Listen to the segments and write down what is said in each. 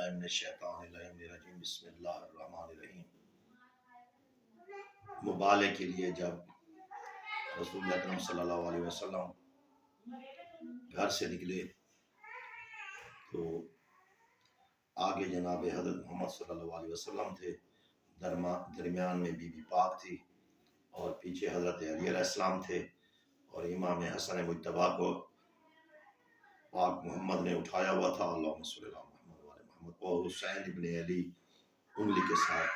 باللہ من الشیطان الرجیم بسم اللہ الرحمن الرحیم۔ مبالغے کے لیے جب رسول اکرم صلی اللہ علیہ وسلم گھر سے نکلے تو آگے جناب حضرت محمد صلی اللہ علیہ وسلم تھے، درمیان میں بی بی پاک تھی اور پیچھے حضرت علی علیہ السلام تھے، اور امام حسن مجتبیٰ کو پاک محمد نے اٹھایا ہوا تھا، اللہم صلی اللہ محمد وعلی محمد، اور حسین ابن علی انگلی کے ساتھ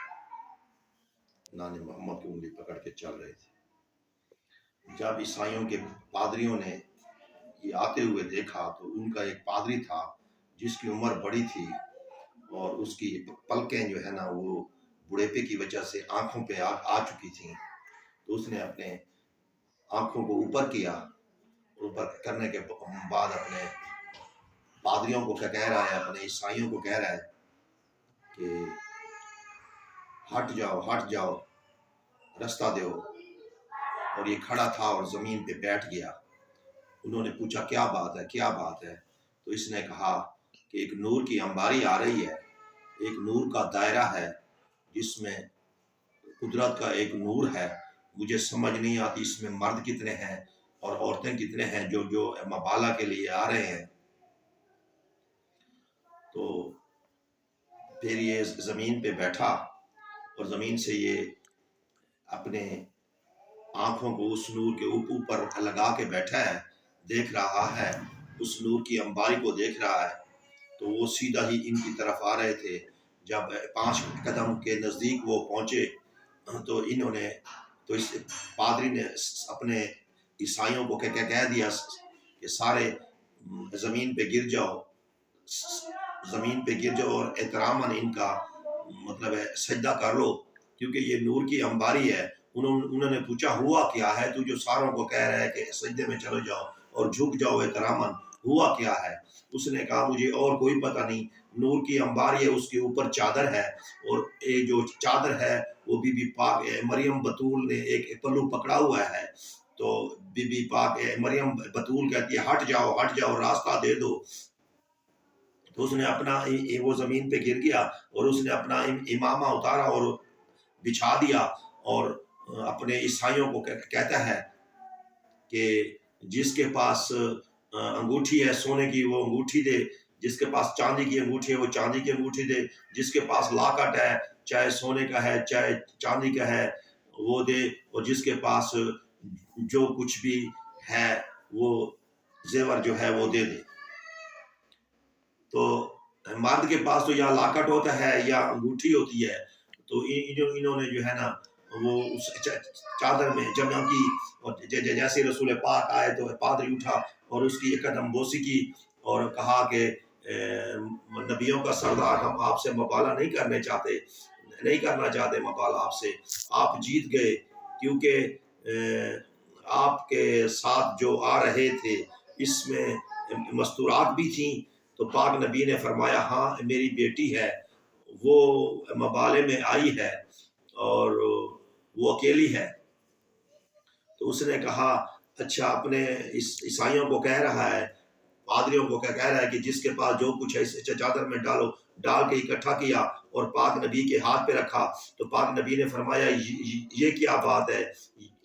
نان محمد کی انگلی پکڑ کے چل رہے تھے۔ جب عیسائیوں کے پادریوں نے یہ آتے ہوئے دیکھا تو ان کا ایک پادری تھا جس کی عمر بڑی تھی اور اس کی پلکیں جو ہے نا وہ بڑھیپے کی وجہ سے آنکھوں پہ آ چکی تھیں، تو اس نے اپنے آنکھوں کو اوپر کیا، اوپر کرنے کے بعد اپنے پادریوں کو کیا کہہ رہا ہے، اپنے عیسائیوں کو کہہ رہا ہے کہ ہٹ جاؤ رستہ دو، اور یہ کھڑا تھا اور زمین پہ بیٹھ گیا۔ انہوں نے پوچھا کیا بات ہے، تو اس نے کہا کہ ایک نور کی انباری آ رہی ہے، ایک نور کا دائرہ ہے جس میں قدرت کا ایک نور ہے، مجھے سمجھ نہیں آتی اس میں مرد کتنے ہیں اور عورتیں کتنے ہیں جو مبالغہ کے لیے آ رہے ہیں۔ تو پھر یہ زمین پہ بیٹھا اور زمین سے یہ اپنے آنکھوں کو اس نور کے اوپر لگا کے بیٹھا ہے، دیکھ رہا ہے، اس نور کی انباری کو دیکھ رہا ہے۔ تو وہ سیدھا ہی ان کی طرف آ رہے تھے، جب 5 قدم کے نزدیک وہ پہنچے تو اس پادری نے اپنے عیسائیوں کو کہہ دیا کہ سارے زمین پہ گر جاؤ اور احتراماً ان کا مطلب ہے سجدہ کر لو، کیونکہ یہ نور کی انباری ہے۔ انہوں نے پوچھا ہوا کیا ہے، تو جو ساروں کو کہہ رہا ہے کہ سجدے میں چلو جاؤ اور جھک جاؤ احتراماً، ہوا کیا ہے؟ اس نے کہا مجھے اور کوئی پتہ نہیں، نور کی انباری ہے، اس کے اوپر چادر ہے، اور یہ جو چادر ہے وہ بی بی پاک مریم بطول نے ایک پلو پکڑا ہوا ہے۔ تو بی بی پاک مریم بطول کہتی ہے ہٹ جاؤ راستہ دے دو۔ تو اس نے اپنا وہ زمین پہ گر گیا اور اس نے اپنا امامہ اتارا اور بچھا دیا، اور اپنے عیسائیوں کو کہتا ہے کہ جس کے پاس انگوٹھی ہے سونے کی وہ انگوٹھی دے، جس کے پاس چاندی کی انگوٹھی ہے وہ چاندی کی انگوٹھی دے، جس کے پاس لاکٹ ہے چاہے سونے کا ہے چاہے چاندی کا ہے وہ دے، اور جس کے پاس جو کچھ بھی ہے وہ زیور جو ہے وہ دے دے۔ تو مرد کے پاس تو یا لاکٹ ہوتا ہے یا انگوٹھی ہوتی ہے، تو انہوں نے جو ہے نا وہ اس چادر میں جمع کی، اور جیسے رسول پاک آئے تو پادری اٹھا اور اس کی ایک قدم بوسی کی اور کہا کہ نبیوں کا سردار، ہم آپ سے مبالغہ نہیں کرنا چاہتے مبالغہ آپ سے، آپ جیت گئے، کیونکہ آپ کے ساتھ جو آ رہے تھے اس میں مستورات بھی تھیں۔ تو پاک نبی نے فرمایا ہاں میری بیٹی ہے، وہ مبالغے میں آئی ہے اور وہ اکیلی ہے۔ تو اس نے کہا اچھا، اپنے عیسائیوں کو کہہ رہا ہے، پادریوں کو کہہ رہا ہے کہ جس کے پاس جو کچھ ہے اس چادر میں ڈال کے اکٹھا کیا اور پاک نبی کے ہاتھ پہ رکھا۔ تو پاک نبی نے فرمایا یہ کیا بات ہے،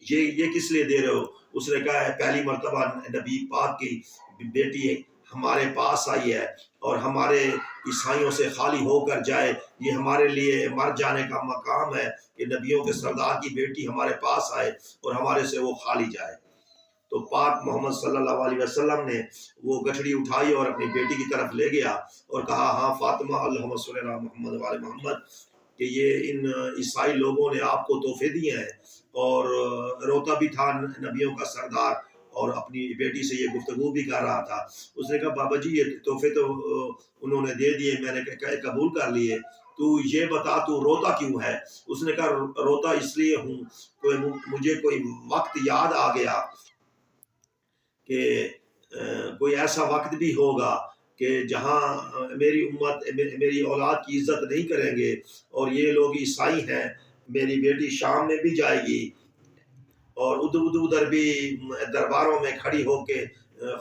یہ کس لیے دے رہے ہو؟ اس نے کہا ہے پہلی مرتبہ نبی پاک کی بیٹی ہمارے پاس آئی ہے اور ہمارے عیسائیوں سے خالی ہو کر جائے، یہ ہمارے لیے مر جانے کا مقام ہے کہ نبیوں کے سردار کی بیٹی ہمارے پاس آئے اور ہمارے سے وہ خالی جائے۔ تو پاک محمد صلی اللہ علیہ وسلم نے وہ گٹھڑی اٹھائی اور اپنی بیٹی کی طرف لے گیا اور کہا ہاں فاطمہ اللہم صلی اللہ محمد وعلی محمد، کہ یہ ان عیسائی لوگوں نے آپ کو تحفے دیے ہیں، اور روتا بھی تھا نبیوں کا سردار اور اپنی بیٹی سے یہ گفتگو بھی کر رہا تھا۔ اس نے کہا بابا جی یہ تحفے تو انہوں نے دے دیے، میں نے قبول کر لیے، تو یہ بتا تو روتا کیوں ہے؟ اس نے کہا روتا اس لیے ہوں کہ مجھے کوئی وقت یاد آ گیا کہ کوئی ایسا وقت بھی ہوگا کہ جہاں میری امت میری اولاد کی عزت نہیں کریں گے، اور یہ لوگ عیسائی ہیں، میری بیٹی شام میں بھی جائے گی اور ادھر بھی درباروں میں کھڑی ہو کے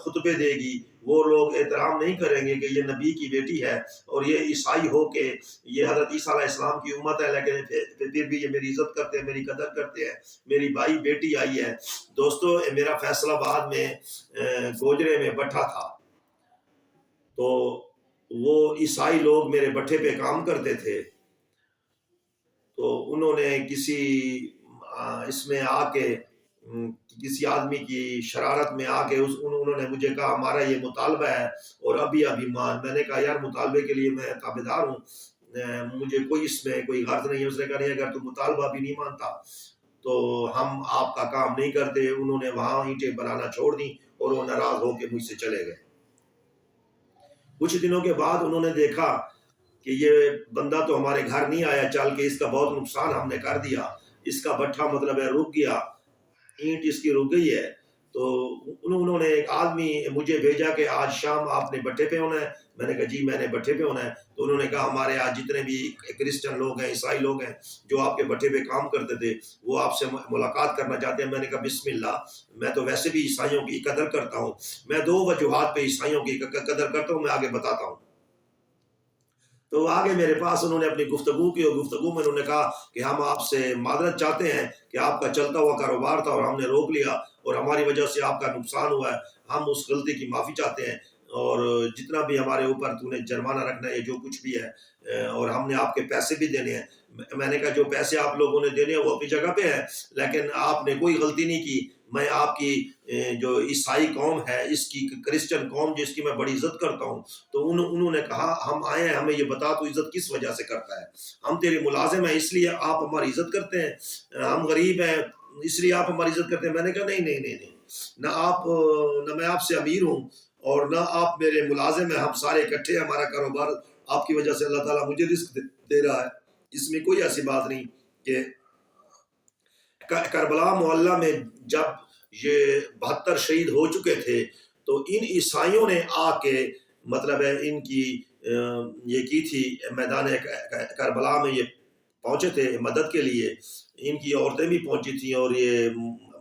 خطبے دے گی، وہ لوگ احترام نہیں کریں گے کہ یہ نبی کی بیٹی ہے اور یہ عیسائی ہو کے یہ حضرت عیسیٰ علیہ السلام کی امت ہے، لیکن پھر بھی یہ میری عزت کرتے ہیں، میری قدر کرتے ہیں، میری بھائی بیٹی آئی ہے۔ دوستو، میرا فیصل آباد میں گوجرے میں بٹھا تھا، تو وہ عیسائی لوگ میرے بٹھے پہ کام کرتے تھے، تو انہوں نے کسی اس میں آ کے کسی آدمی کی شرارت میں آ کے انہوں نے مجھے کہا ہمارا یہ مطالبہ ہے اور ابھی مان۔ میں نے کہا یار مطالبے کے لیے میں تابعدار ہوں، مجھے کوئی اس میں کوئی غرض نہیں ہے۔ اس نے کہا نہیں، اگر تو مطالبہ بھی نہیں مانتا تو ہم آپ کا کام نہیں کرتے۔ انہوں نے وہاں اینٹیں بنانا چھوڑ دی اور وہ ناراض ہو کے مجھ سے چلے گئے۔ کچھ دنوں کے بعد انہوں نے دیکھا کہ یہ بندہ تو ہمارے گھر نہیں آیا چل کے، اس کا بہت نقصان ہم نے کر دیا، اس کا بٹھا مطلب ہے رک گیا، اینٹ اس کی رک گئی ہے۔ تو انہوں نے ایک آدمی مجھے بھیجا کہ آج شام آپ نے بٹھے پہ ہونا ہے۔ میں نے کہا جی میں نے بٹھے پہ ہونا ہے۔ تو انہوں نے کہا ہمارے آج جتنے بھی کرسچن لوگ ہیں، عیسائی لوگ ہیں جو آپ کے بٹھے پہ کام کرتے تھے، وہ آپ سے ملاقات کرنا چاہتے ہیں۔ میں نے کہا بسم اللہ، میں تو ویسے بھی عیسائیوں کی قدر کرتا ہوں، میں 2 وجوہات پہ عیسائیوں کی قدر کرتا ہوں، میں آگے بتاتا ہوں۔ تو آگے میرے پاس انہوں نے اپنی گفتگو کی، اور گفتگو میں انہوں نے کہا کہ ہم آپ سے معذرت چاہتے ہیں کہ آپ کا چلتا ہوا کاروبار تھا اور ہم نے روک لیا اور ہماری وجہ سے آپ کا نقصان ہوا ہے، ہم اس غلطی کی معافی چاہتے ہیں، اور جتنا بھی ہمارے اوپر تو نے جرمانہ رکھنا ہے، جو کچھ بھی ہے، اور ہم نے آپ کے پیسے بھی دینے ہیں۔ میں نے کہا جو پیسے آپ لوگوں نے دینے ہیں وہ اپنی جگہ پہ ہیں، لیکن آپ نے کوئی غلطی نہیں کی۔ میں آپ کی جو عیسائی قوم ہے، اس کی کرسچن قوم جس کی میں بڑی عزت کرتا ہوں، تو انہوں نے کہا ہم آئے ہیں، ہمیں یہ بتا تو عزت کس وجہ سے کرتا ہے؟ ہم تیرے ملازم ہیں اس لیے آپ ہماری عزت کرتے ہیں؟ ہم غریب ہیں اس لیے آپ ہماری عزت کرتے ہیں؟ میں نے کہا نہیں، نہ میں آپ سے امیر ہوں اور نہ آپ میرے ملازم ہیں، ہم سارے اکٹھے ہیں، ہمارا کاروبار آپ کی وجہ سے اللہ تعالیٰ مجھے رزق دے رہا ہے، اس میں کوئی ایسی بات نہیں۔ کہ کربلا معلّہ میں جب یہ 72 شہید ہو چکے تھے تو ان عیسائیوں نے آ کے مطلب ہے ان کی یہ کی تھی، میدان کربلا میں یہ پہنچے تھے مدد کے لیے، ان کی عورتیں بھی پہنچی تھیں اور یہ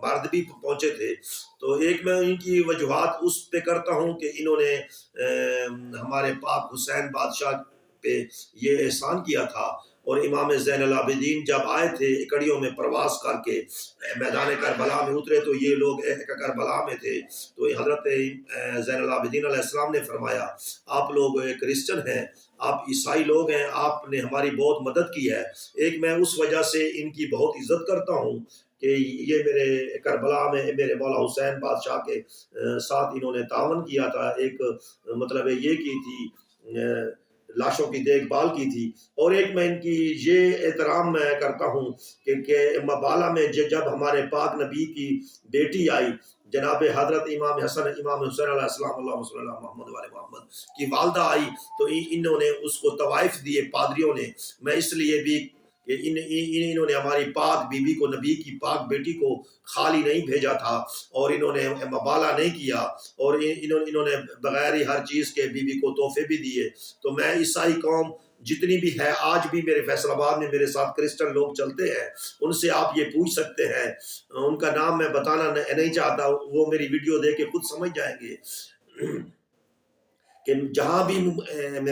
مرد بھی پہنچے تھے۔ تو ایک میں ان کی وجوہات اس پہ کرتا ہوں کہ انہوں نے ہمارے پاک حسین بادشاہ پہ یہ احسان کیا تھا، اور امام زین العابدین جب آئے تھے اکڑیوں میں پرواز کر کے میدان کربلا میں اترے تو یہ لوگ کربلا میں تھے۔ تو حضرت زین العابدین علیہ السلام نے فرمایا آپ لوگ کرسچن ہیں، آپ عیسائی لوگ ہیں، آپ نے ہماری بہت مدد کی ہے۔ ایک میں اس وجہ سے ان کی بہت عزت کرتا ہوں کہ یہ میرے کربلا میں میرے مولا حسین بادشاہ کے ساتھ انہوں نے تعاون کیا تھا، ایک مطلب یہ کی تھی، لاشوں کی دیکھ بھال کی تھی۔ اور ایک میں ان کی یہ احترام میں کرتا ہوں کہ مبالہ میں جب ہمارے پاک نبی کی بیٹی آئی جناب حضرت امام حسن امام حسین علیہ السلام، اللہم صلی اللہ محمد و علی محمد کی والدہ آئی، تو انہوں نے اس کو طوائف دیے پادریوں نے۔ میں اس لیے بھی کہ انہوں نے ہماری پاک بی بی کو، نبی کی پاک بیٹی کو خالی نہیں بھیجا تھا، اور انہوں نے مبالہ نہیں کیا، اور انہوں نے بغیر ہی ہر چیز کے بی بی کو تحفے بھی دیے۔ تو میں عیسائی قوم جتنی بھی ہے، آج بھی میرے فیصل آباد میں میرے ساتھ کرسچن لوگ چلتے ہیں، ان سے آپ یہ پوچھ سکتے ہیں، ان کا نام میں بتانا نہیں چاہتا، وہ میری ویڈیو دیکھ کے خود سمجھ جائیں گے کہ جہاں بھی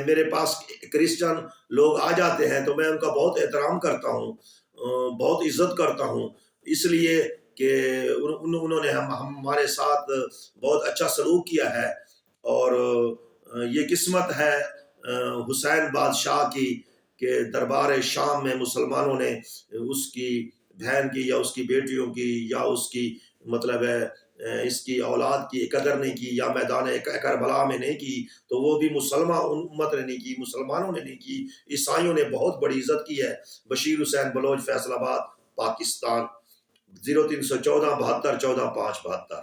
میرے پاس کرسچن لوگ آ جاتے ہیں تو میں ان کا بہت احترام کرتا ہوں، بہت عزت کرتا ہوں، اس لیے کہ انہوں نے ہمارے ساتھ بہت اچھا سلوک کیا ہے۔ اور یہ قسمت ہے حسین بادشاہ کی کہ دربار شام میں مسلمانوں نے اس کی بہن کی یا اس کی بیٹیوں کی یا اس کی مطلب ہے اس کی اولاد کی قدر نہیں کی، یا میدان کربلا میں نہیں کی، تو وہ بھی مسلمان امت نے نہیں کی، مسلمانوں نے نہیں کی، عیسائیوں نے بہت بڑی عزت کی ہے۔ بشیر حسین بلوچ، فیصل آباد، پاکستان، 0314 72 14 5 72۔